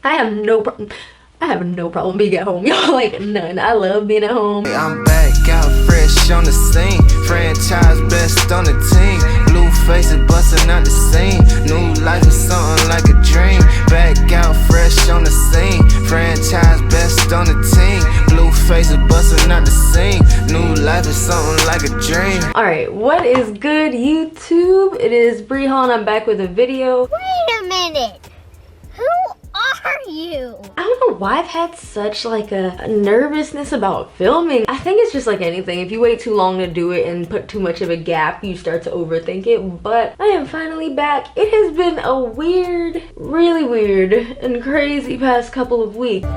I have no problem being at home, y'all. Like, none. I love being at home. I'm back out fresh on the scene. Franchise best on the team. Blue faces busting out the scene. New life is something like a dream. Back out fresh on the scene. Franchise best on the team. Blue faces busting out the scene. New life is something like a dream. Alright, what is good, YouTube? It is Bree Hall and I'm back with a video. Wait a minute. Who are you? I don't know why I've had such like a nervousness about filming. I think it's just like anything. If you wait too long to do it and put too much of a gap, you start to overthink it. But I am finally back. It has been a weird, really weird and crazy past couple of weeks.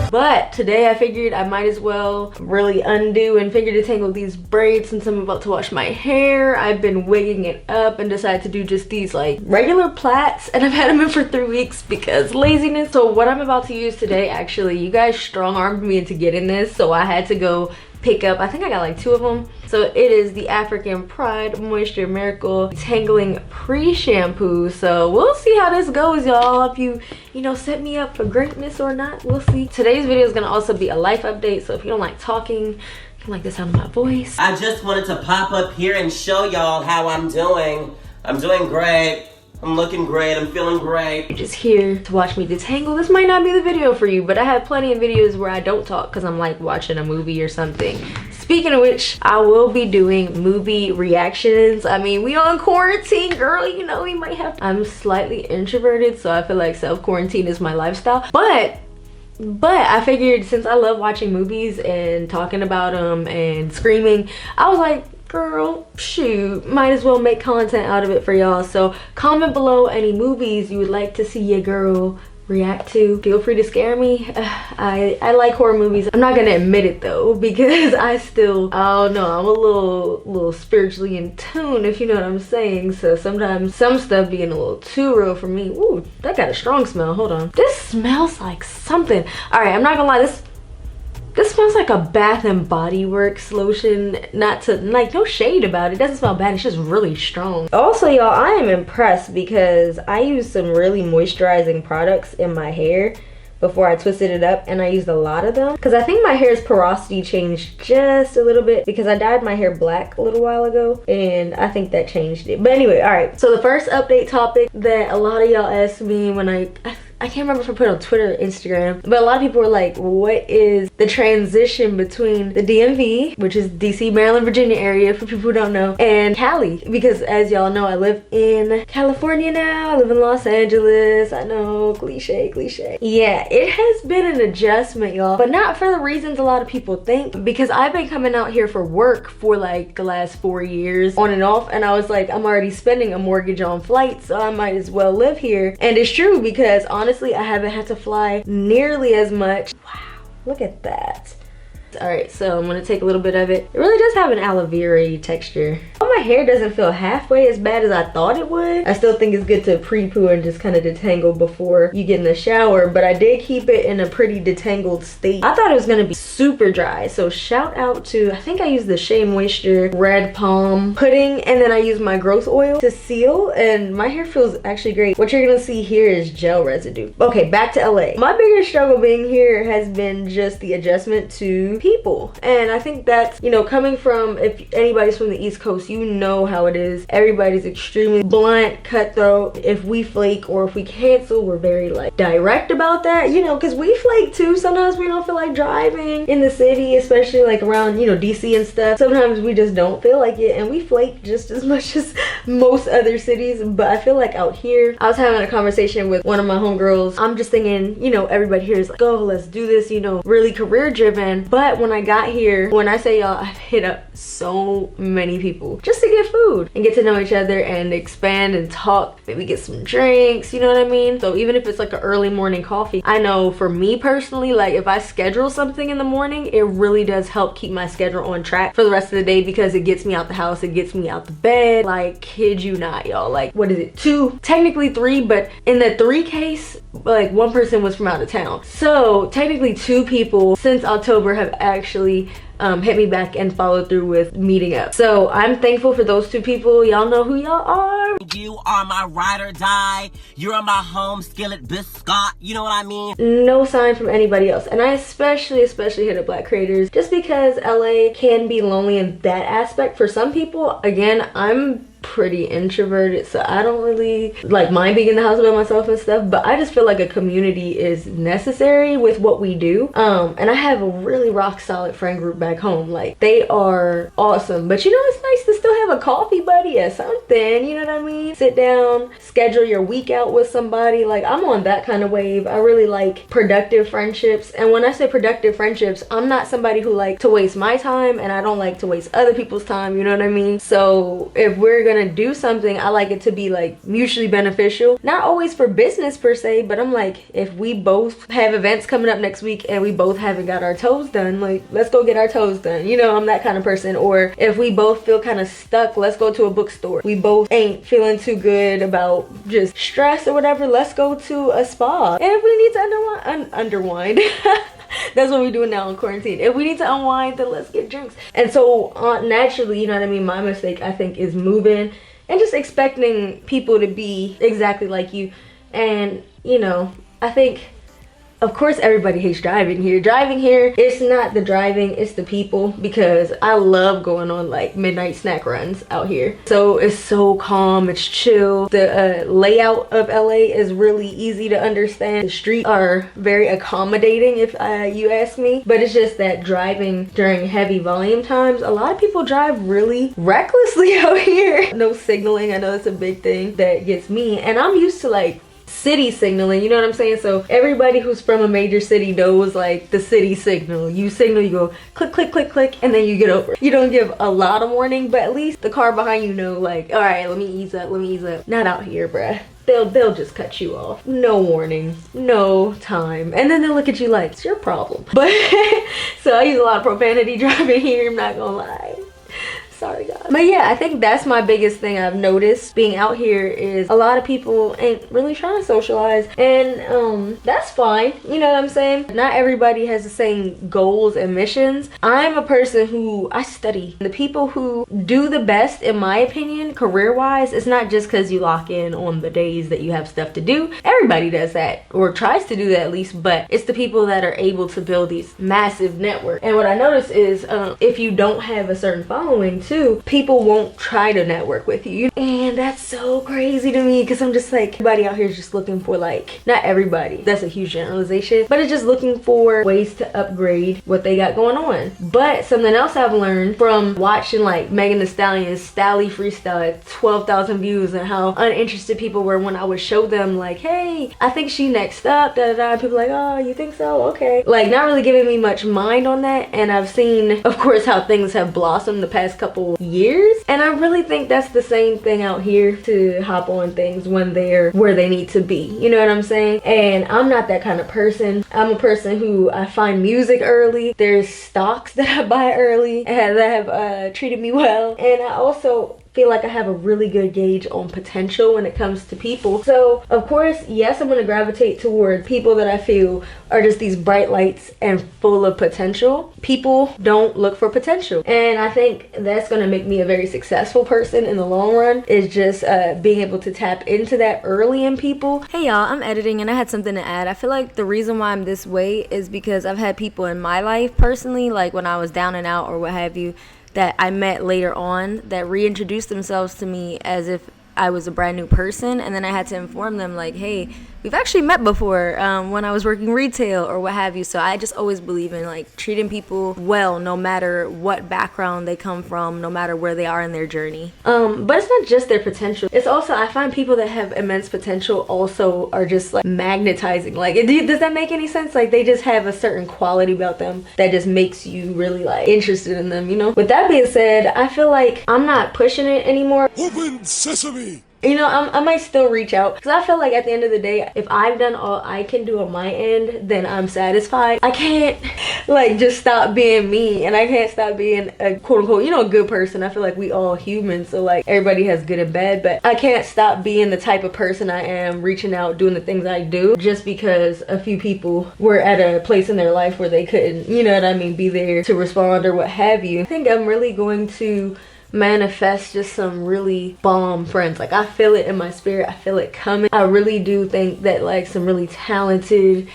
But today I figured I might as well really undo and finger detangle these braids since I'm about to wash my hair. I've been wigging it up and decided to do just these like regular plaits, and I've had them in for 3 weeks because laziness. So what I'm about to use today, actually, you guys strong-armed me into getting this, so I had to go pick up, I think I got like 2 of them. So it is the African Pride Moisture Miracle Tangling Pre-Shampoo. So we'll see how this goes, y'all. If you know, set me up for greatness or not, we'll see. Today's video is gonna also be a life update, so if you don't like talking, you don't like the sound of my voice, I just wanted to pop up here and show y'all how I'm doing. I'm doing great. I'm looking great. I'm feeling great. You're just here to watch me detangle. This might not be the video for you, but I have plenty of videos where I don't talk because I'm like watching a movie or something. Speaking of which, I will be doing movie reactions. I mean, we on quarantine, girl. You know, we might have. I'm slightly introverted, so I feel like self-quarantine is my lifestyle. But I figured since I love watching movies and talking about them and screaming, I was like, girl, shoot, might as well make content out of it for y'all. So comment below any movies you would like to see your girl react to. Feel free to scare me. I like horror movies. I'm not gonna admit it though, because I don't know, I'm a little spiritually in tune, if you know what I'm saying. So sometimes some stuff being a little too real for me. Ooh, that got a strong smell. Hold on. This smells like something. All right, I'm not gonna lie, this smells like a Bath and Body Works lotion. Not to, like, no shade about it. It doesn't smell bad. It's just really strong. Also, y'all, I am impressed because I used some really moisturizing products in my hair before I twisted it up, and I used a lot of them because I think my hair's porosity changed just a little bit because I dyed my hair black a little while ago, and I think that changed it. But anyway, all right. So the first update topic that a lot of y'all asked me when I can't remember if I put it on Twitter or Instagram, but a lot of people were like, what is the transition between the DMV, which is DC, Maryland, Virginia area for people who don't know, and Cali? Because as y'all know, I live in California now. I live in Los Angeles. I know, cliche. Yeah, it has been an adjustment, y'all, but not for the reasons a lot of people think, because I've been coming out here for work for like the last 4 years on and off, and I was like, I'm already spending a mortgage on flights, so I might as well live here. And it's true, because honestly, I haven't had to fly nearly as much. Wow, look at that. All right, so I'm gonna take a little bit of it. It really does have an aloe vera text. My hair doesn't feel halfway as bad as I thought it would. I still think it's good to pre-poo and just kind of detangle before you get in the shower, but I did keep it in a pretty detangled state. I thought it was gonna be super dry, so shout out to, I think I used the Shea Moisture Red Palm pudding, and then I used my growth oil to seal, and my hair feels actually great. What you're gonna see here is gel residue. Okay, back to LA. My biggest struggle being here has been just the adjustment to people, and I think that's, you know, coming from, if anybody's from the East Coast, you know how it is. Everybody's extremely blunt, cutthroat. If we flake or if we cancel, we're very like direct about that, you know, because we flake too. Sometimes we don't feel like driving in the city, especially like around, you know, DC and stuff. Sometimes we just don't feel like it, and we flake just as much as most other cities. But I feel like out here, I was having a conversation with one of my homegirls. I'm just thinking, you know, everybody here is like, oh, let's do this, you know, really career driven. But when I got here, when I say y'all, I've hit up so many people just to get food and get to know each other and expand and talk, maybe get some drinks, you know what I mean? So even if it's like an early morning coffee, I know for me personally, like if I schedule something in the morning, it really does help keep my schedule on track for the rest of the day, because it gets me out the house, it gets me out the bed. Like, kid you not, y'all, like, what is it, 2, technically 3, but in the 3 case, like 1 person was from out of town. So technically 2 people since October have actually hit me back and followed through with meeting up. So I'm thankful for those two people. Y'all know who y'all are. You are my ride or die. You're my home skillet biscuit. You know what I mean? No sign from anybody else. And I especially hit up Black creators just because LA can be lonely in that aspect for some people. Again, I'm pretty introverted, so I don't really like mind being in the house by myself and stuff, but I just feel like a community is necessary with what we do. And I have a really rock solid friend group back home. Like, they are awesome, but you know, it's nice to still have a coffee buddy or something, you know what I mean? Sit down, schedule your week out with somebody. Like, I'm on that kind of wave. I really like productive friendships, and when I say productive friendships, I'm not somebody who likes to waste my time, and I don't like to waste other people's time, you know what I mean? So if we're gonna do something, I like it to be like mutually beneficial, not always for business per se, but I'm like, if we both have events coming up next week and we both haven't got our toes done, like, let's go get our toes done, you know? I'm that kind of person. Or if we both feel kind of stuck, let's go to a bookstore. We both ain't feeling too good about just stress or whatever, let's go to a spa. And if we need to unwind that's what we're doing now in quarantine. If we need to unwind, then let's get drinks. And so naturally, you know what I mean, my mistake, I think, is moving and just expecting people to be exactly like you. And, you know, I think, of course, everybody hates driving here. Driving here, it's not the driving, it's the people, because I love going on like midnight snack runs out here. So it's so calm, it's chill. The layout of LA is really easy to understand. The streets are very accommodating, if you ask me. But it's just that driving during heavy volume times, a lot of people drive really recklessly out here. No signaling, I know it's a big thing that gets me. And I'm used to like city signaling, you know what I'm saying? So everybody who's from a major city knows like the city signal. You signal, you go click, click, click, click, and then you get over. You don't give a lot of warning, but at least the car behind you know, like, all right, let me ease up, let me ease up. Not out here, bruh. They'll just cut you off. No warning, no time. And then they'll look at you like, it's your problem. But so I use a lot of profanity driving here, I'm not gonna lie. Sorry guys. But yeah, I think that's my biggest thing I've noticed being out here is a lot of people ain't really trying to socialize, and that's fine, you know what I'm saying? Not everybody has the same goals and missions. I'm a person who I study. The people who do the best, in my opinion, career-wise, it's not just because you lock in on the days that you have stuff to do. Everybody does that, or tries to do that at least, but it's the people that are able to build these massive networks. And what I notice is if you don't have a certain following too, people won't try to network with you. And that's so crazy to me, because I'm just like, everybody out here is just looking for, like, not everybody, that's a huge generalization, but it's just looking for ways to upgrade what they got going on. But something else I've learned from watching like Megan Thee Stallion's Stally freestyle at 12,000 views, and how uninterested people were when I would show them like, hey, I think she next up, da da da. People like, oh, you think so? Okay. Like, not really giving me much mind on that. And I've seen, of course, how things have blossomed the past couple years, and I really think that's the same thing out here, to hop on things when they're where they need to be, you know what I'm saying? And I'm not that kind of person. I'm a person who, I find music early, there's stocks that I buy early and that have treated me well, and I also feel like I have a really good gauge on potential when it comes to people. So of course, yes, I'm going to gravitate towards people that I feel are just these bright lights and full of potential. People don't look for potential, and I think that's going to make me a very successful person in the long run, is just being able to tap into that early in people. Hey y'all, I'm editing and I had something to add. I feel like the reason why I'm this way is because I've had people in my life personally, like when I was down and out or what have you, that I met later on that reintroduced themselves to me as if I was a brand new person, and then I had to inform them like, hey, we've actually met before when I was working retail or what have you. So I just always believe in like treating people well, no matter what background they come from, no matter where they are in their journey. But it's not just their potential, it's also, I find people that have immense potential also are just like magnetizing. Like, does that make any sense? Like, they just have a certain quality about them that just makes you really like interested in them, you know? With that being said, I feel like I'm not pushing it anymore. Open sesame! You know, I might still reach out because I feel like at the end of the day, if I've done all I can do on my end, then I'm satisfied. I can't like just stop being me, and I can't stop being a quote unquote, you know, a good person. I feel like we all humans, so like everybody has good and bad, but I can't stop being the type of person I am, reaching out, doing the things I do, just because a few people were at a place in their life where they couldn't, you know what I mean, be there to respond or what have you. I think I'm really going to manifest just some really bomb friends. Like I feel it in my spirit, I feel it coming. I really do think that like some really talented,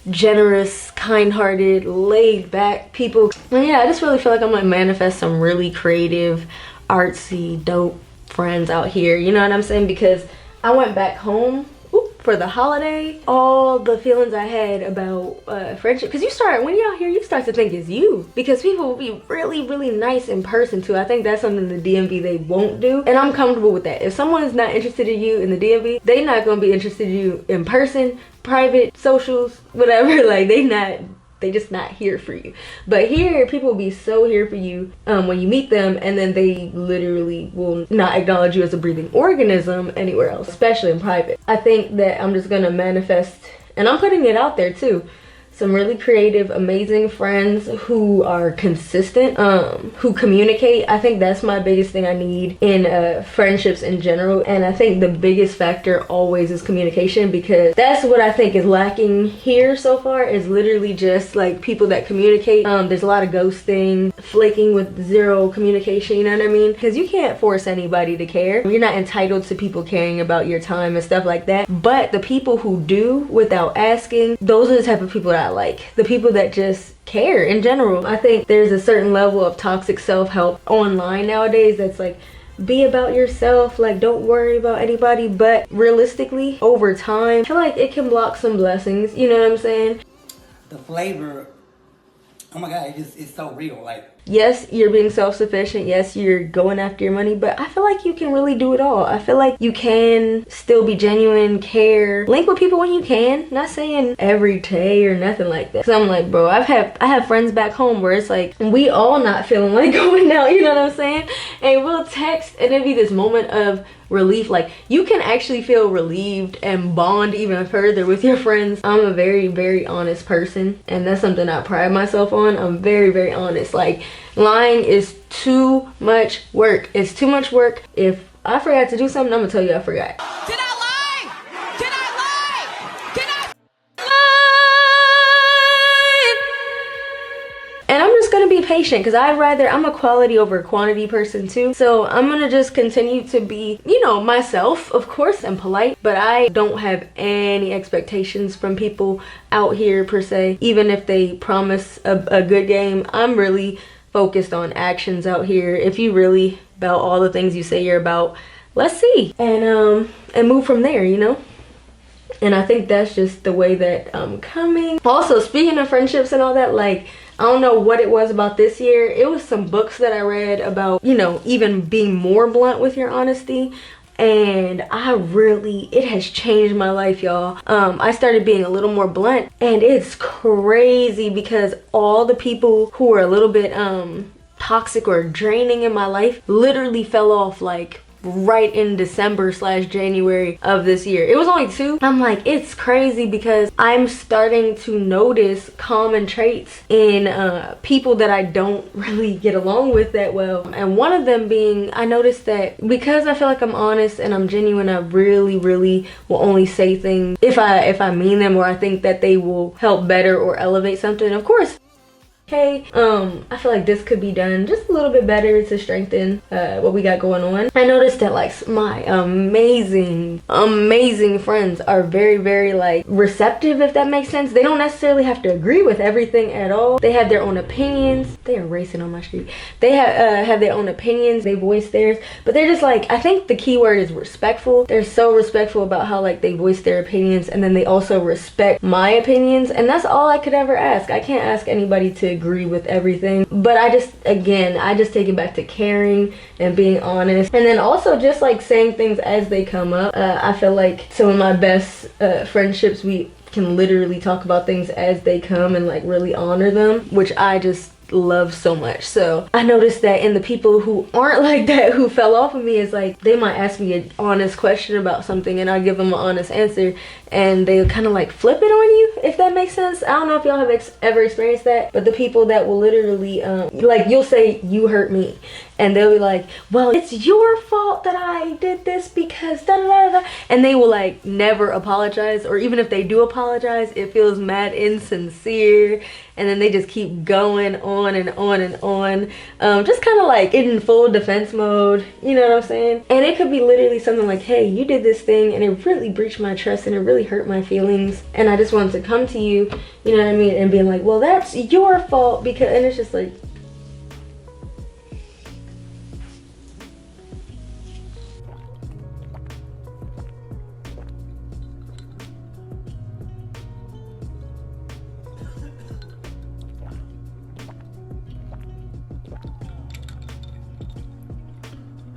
generous, kind-hearted, laid-back people. And yeah, I just really feel like I'm gonna manifest some really creative, artsy, dope friends out here, you know what I'm saying? Because I went back home for the holiday, all the feelings I had about friendship, because when you're out here, you start to think it's you, because people will be really, really nice in person too. I think that's something the DMV they won't do, and I'm comfortable with that. If someone's not interested in you in the DMV, they're not gonna be interested in you in person, private, socials, whatever. Like they just not here for you. But here, people will be so here for you when you meet them, and then they literally will not acknowledge you as a breathing organism anywhere else, especially in private. I think that I'm just gonna manifest, and I'm putting it out there too, some really creative, amazing friends who are consistent, who communicate. I think that's my biggest thing I need in friendships in general. And I think the biggest factor always is communication, because that's what I think is lacking here so far, is literally just like people that communicate. There's a lot of ghosting, flaking with zero communication, you know what I mean? Because you can't force anybody to care. You're not entitled to people caring about your time and stuff like that. But the people who do without asking, those are the type of people that I like. The people that just care in general. I think there's a certain level of toxic self-help online nowadays that's like, be about yourself, like don't worry about anybody. But realistically, over time, I feel like it can block some blessings, you know what I'm saying? The flavor, oh my god, it's so real. Like, yes, you're being self-sufficient. Yes, you're going after your money, but I feel like you can really do it all. I feel like you can still be genuine, care, link with people when you can. Not saying every day or nothing like that. Cause I'm like, bro, I have friends back home where it's like we all not feeling like going out. You know what I'm saying? And we'll text, and it'll be this moment of relief. Like you can actually feel relieved and bond even further with your friends. I'm a very, very honest person, and that's something I pride myself on. I'm very, very honest. Like lying is too much work. It's too much work. If I forgot to do something, I'm gonna tell you I forgot. Did I lie? Did I lie? Did I lie? And I'm just gonna be patient, because I'm a quality over quantity person too. So I'm gonna just continue to be, you know, myself, of course, and polite, but I don't have any expectations from people out here per se. Even if they promise a good game, I'm really focused on actions out here. If you really about all the things you say you're about, let's see, and move from there, you know. And I think that's just the way that I'm coming. Also, speaking of friendships and all that, like I don't know what it was about this year. It was some books that I read about, you know, even being more blunt with your honesty. And it has changed my life, y'all. I started being a little more blunt, and it's crazy because all the people who were a little bit toxic or draining in my life literally fell off like right in December/January of this year. It was only 2. I'm like, it's crazy because I'm starting to notice common traits in people that I don't really get along with that well. And one of them being, I noticed that because I feel like I'm honest and I'm genuine, I really, really will only say things if I mean them, or I think that they will help better or elevate something. Of course, hey, I feel like this could be done just a little bit better to strengthen what we got going on. I noticed that like my amazing friends are very, very like receptive, if that makes sense. They don't necessarily have to agree with everything at all. They have their own opinions. They are racing on my street. They have their own opinions. They voice theirs, but they're just like, I think the key word is respectful. They're so respectful about how like they voice their opinions, and then they also respect my opinions, and that's all I could ever ask. I can't ask anybody to agree with everything, but I just take it back to caring and being honest, and then also just like saying things as they come up. I feel like some of my best friendships, we can literally talk about things as they come and like really honor them, which I just love so much. So I noticed that in the people who aren't like that, who fell off of me, is like they might ask me an honest question about something and I give them an honest answer, and they kind of like flip it on you, if that makes sense. I don't know if y'all have ever experienced that, but the people that will literally like, you'll say you hurt me, and they'll be like, well, it's your fault that I did this because da da da da, and they will like never apologize, or even if they do apologize, it feels mad insincere, and then they just keep going on and on and on, just kind of like in full defense mode, you know what I'm saying? And it could be literally something like, hey, you did this thing and it really breached my trust and it really hurt my feelings, and I just wanted to come to you, you know what I mean, and being like, well, that's your fault because, and it's just like,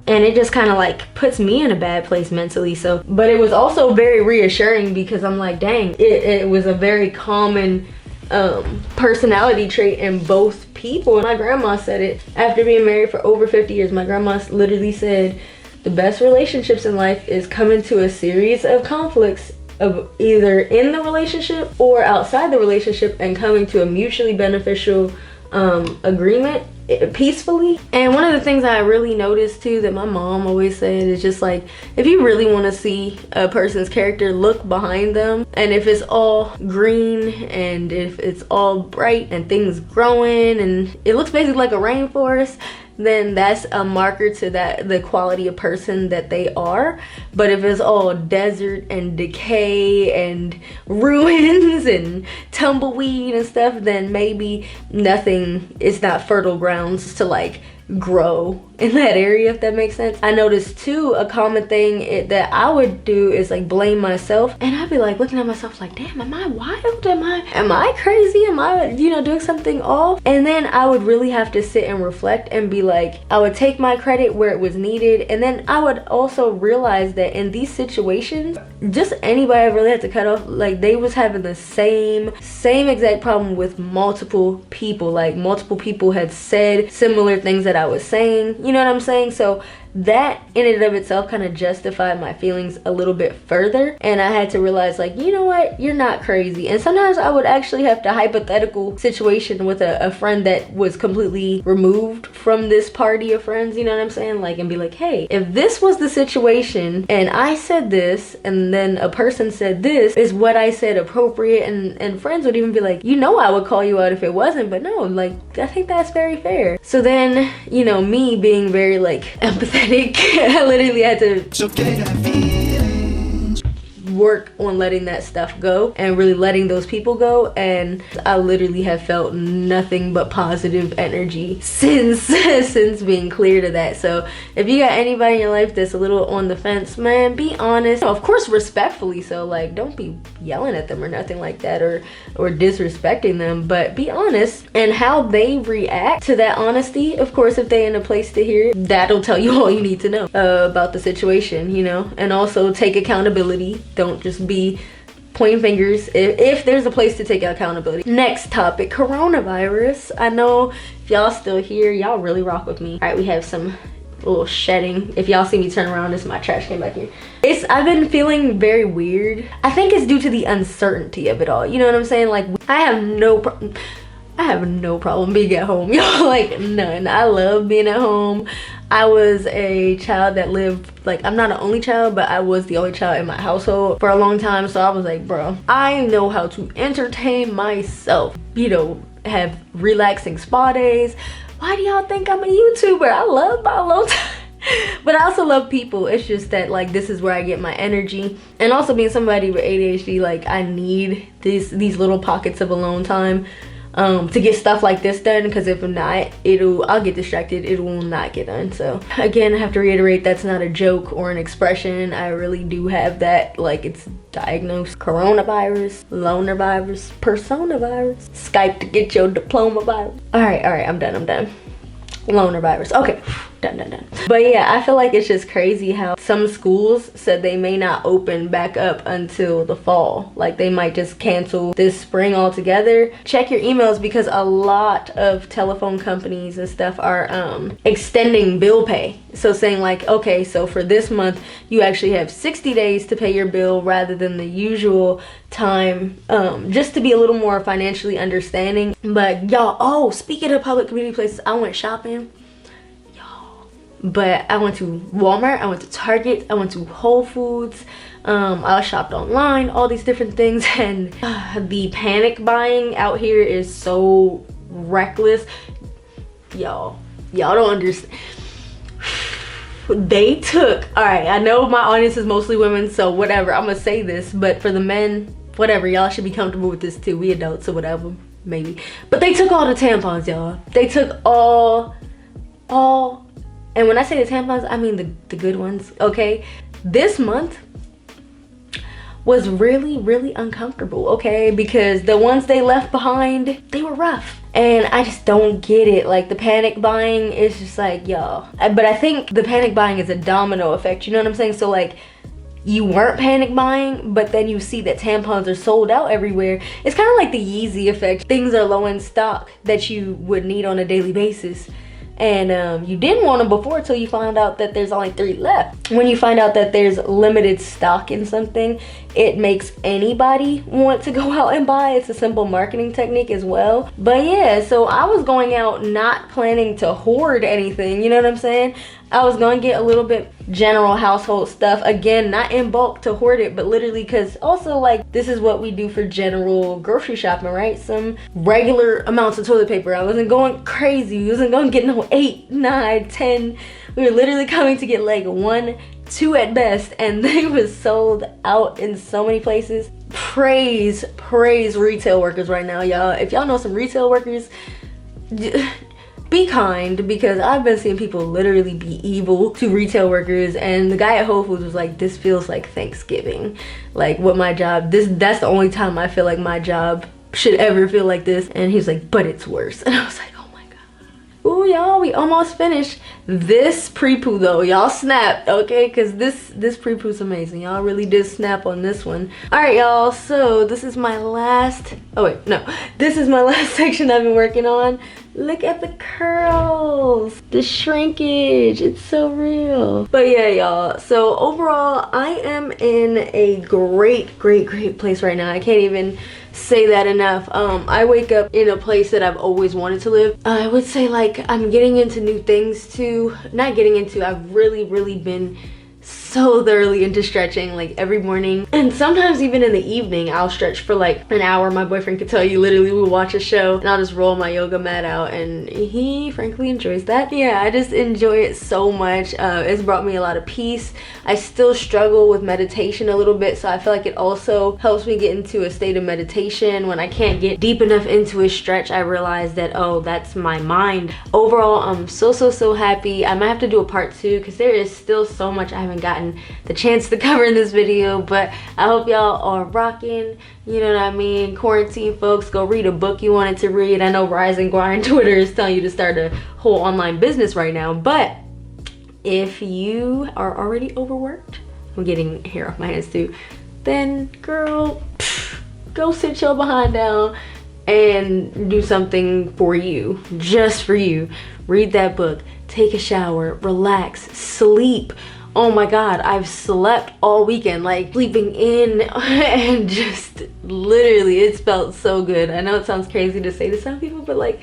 and it just kind of like puts me in a bad place mentally. So, but it was also very reassuring because I'm like, dang, it was a very common personality trait in both people. My grandma said it after being married for over 50 years. My grandma literally said the best relationships in life is coming to a series of conflicts of either in the relationship or outside the relationship and coming to a mutually beneficial agreement peacefully. And one of the things I really noticed too that my mom always said is just like, if you really want to see a person's character, look behind them, and if it's all green and if it's all bright and things growing and it looks basically like a rainforest, then that's a marker to that the quality of person that they are. But if it's all desert and decay and ruins and tumbleweed and stuff, then maybe nothing, it's not fertile grounds to like grow in that area, if that makes sense. I noticed too, a common thing that I would do is like blame myself, and I'd be like looking at myself like, damn, am I wild? Am I crazy? Am I, you know, doing something off? And then I would really have to sit and reflect and be like, I would take my credit where it was needed, and then I would also realize that in these situations, just anybody I really had to cut off, like they was having the same exact problem with multiple people. Like multiple people had said similar things that I was saying, you know what I'm saying? So that in and of itself kind of justified my feelings a little bit further, and I had to realize like, you know what, you're not crazy. And sometimes I would actually have to hypothetical situation with a friend that was completely removed from this party of friends, you know what I'm saying, like, and be like, hey, if this was the situation and I said this and then a person said this, is what I said appropriate? And friends would even be like, you know, I would call you out if it wasn't, but no, like I think that's very fair. So then, you know, me being very like empathetic, I literally had to work on letting that stuff go and really letting those people go, and I literally have felt nothing but positive energy since being cleared of that. So if you got anybody in your life that's a little on the fence, man, be honest, of course respectfully, so like don't be yelling at them or nothing like that, or disrespecting them, but be honest. And how they react to that honesty, of course, if they're in a place to hear it, that'll tell you all you need to know about the situation, you know. And also take accountability. Don't just be pointing fingers if there's a place to take accountability. Next topic, coronavirus. I know if y'all still here, y'all really rock with me. All right, we have some little shedding. If y'all see me turn around, this is my trash can back here. I've been feeling very weird. I think it's due to the uncertainty of it all, you know what I'm saying? Like I have no problem being at home, y'all, like none. I love being at home. I was a child that lived, like, I'm not an only child, but I was the only child in my household for a long time. So I was like, bro, I know how to entertain myself, you know, have relaxing spa days. Why do y'all think I'm a YouTuber? I love my alone time. But I also love people. It's just that like this is where I get my energy. And also being somebody with ADHD, like I need these little pockets of alone time to get stuff like this done, because if not, I'll get distracted, it will not get done. So again, I have to reiterate, that's not a joke or an expression. I really do have that, like it's diagnosed. Coronavirus, loner virus, persona virus, Skype to get your diploma virus. All right, I'm done. Loner virus. Okay, Done. But yeah, I feel like it's just crazy how some schools said they may not open back up until the fall. Like they might just cancel this spring altogether. Check your emails because a lot of telephone companies and stuff are extending bill pay. So saying like, okay, so for this month you actually have 60 days to pay your bill rather than the usual time, just to be a little more financially understanding. But y'all, oh, speaking of public community places, I went shopping. But I went to Walmart, I went to Target, I went to Whole Foods, I shopped online, all these different things, and the panic buying out here is so reckless. Y'all don't understand. They took, all right, I know my audience is mostly women, so whatever, I'm gonna say this, but for the men, whatever, y'all should be comfortable with this too. We adults or whatever, maybe. But they took all the tampons, y'all. They took all, and when I say the tampons, I mean the good ones, okay? This month was really uncomfortable, okay? Because the ones they left behind, they were rough. And I just don't get it. Like the panic buying is just like, y'all. But I think the panic buying is a domino effect, you know what I'm saying? So like, you weren't panic buying, but then you see that tampons are sold out everywhere. It's kind of like the Yeezy effect. Things are low in stock that you would need on a daily basis. And you didn't want them before until you found out that there's only 3 left. When you find out that there's limited stock in something, it makes anybody want to go out and buy. It's a simple marketing technique as well. But yeah, so I was going out not planning to hoard anything, you know what I'm saying? I was gonna get a little bit general household stuff. Again, not in bulk to hoard it, but literally because also like this is what we do for general grocery shopping, right? Some regular amounts of toilet paper. I wasn't going crazy. We wasn't gonna get no 8, 9, 10. We were literally coming to get like 1, 2 at best, and they was sold out in so many places. Praise retail workers right now, y'all. If y'all know some retail workers, be kind, because I've been seeing people literally be evil to retail workers. And the guy at Whole Foods was like, this feels like Thanksgiving. Like what my job, that's the only time I feel like my job should ever feel like this. And he was like, but it's worse. And I was like, oh my God. Ooh, y'all, we almost finished this pre-poo though. Y'all snapped, okay? Because this pre-poo's amazing. Y'all really did snap on this one. All right, y'all, so this is my last, oh wait, no. This is my last section I've been working on. Look at the curls, the shrinkage, it's so real. But yeah, y'all, so overall, I am in a great place right now. I can't even say that enough. I wake up in a place that I've always wanted to live. I would say like I'm getting into new things too. Not getting into, I've really been so thoroughly into stretching like every morning, and sometimes even in the evening I'll stretch for like an hour. My boyfriend could tell you, literally we'll watch a show and I'll just roll my yoga mat out, and he frankly enjoys that. Yeah, I just enjoy it so much. It's brought me a lot of peace. I still struggle with meditation a little bit, so I feel like it also helps me get into a state of meditation. When I can't get deep enough into a stretch, I realize that, oh, that's my mind. Overall, I'm so happy. I might have to do a part 2 because there is still so much I haven't gotten the chance to cover in this video, but I hope y'all are rocking, you know what I mean? Quarantine folks, go read a book you wanted to read. I know Rise and Grind Twitter is telling you to start a whole online business right now, but if you are already overworked, I'm getting hair off my hands too, then girl, go sit your behind down and do something for you, just for you. Read that book, take a shower, relax, sleep. Oh my God, I've slept all weekend, like sleeping in, and just literally it's felt so good. I know it sounds crazy to say to some people, but like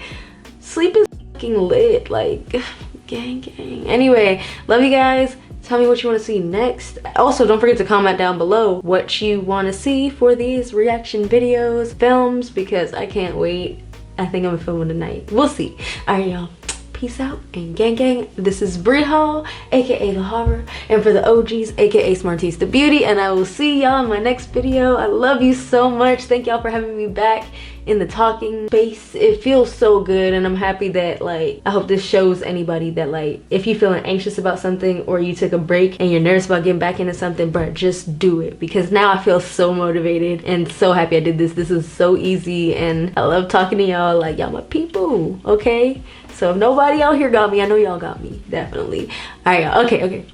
sleep is fucking lit, like gang. Anyway, love you guys. Tell me what you want to see next. Also, don't forget to comment down below what you want to see for these reaction videos, films, because I can't wait. I think I'm filming tonight. We'll see. All right, y'all. Peace out and gang. This is Bri Hall, aka the Hara, and for the OGs, aka Smarties the Beauty, and I will see y'all in my next video. I love you so much. Thank y'all for having me back in the talking space. It feels so good, and I'm happy that, like, I hope this shows anybody that, like, if you're feeling anxious about something or you took a break and you're nervous about getting back into something, bruh, just do it, because now I feel so motivated and so happy I did this. This is so easy, and I love talking to y'all. Like, y'all my people, okay? So if nobody out here got me, I know y'all got me, definitely. All right, y'all. Okay.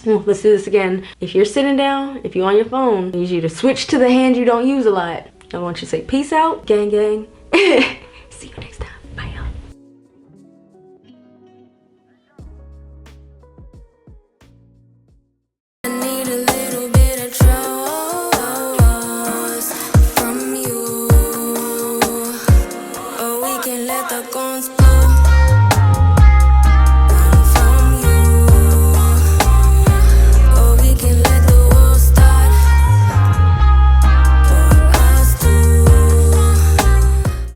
Let's do this again. If you're sitting down, if you're on your phone, I need you to switch to the hand you don't use a lot. I want you to say peace out, gang gang. See you next time. Bye, y'all. I need a little bit of trust from you. Or we can let the guns blow.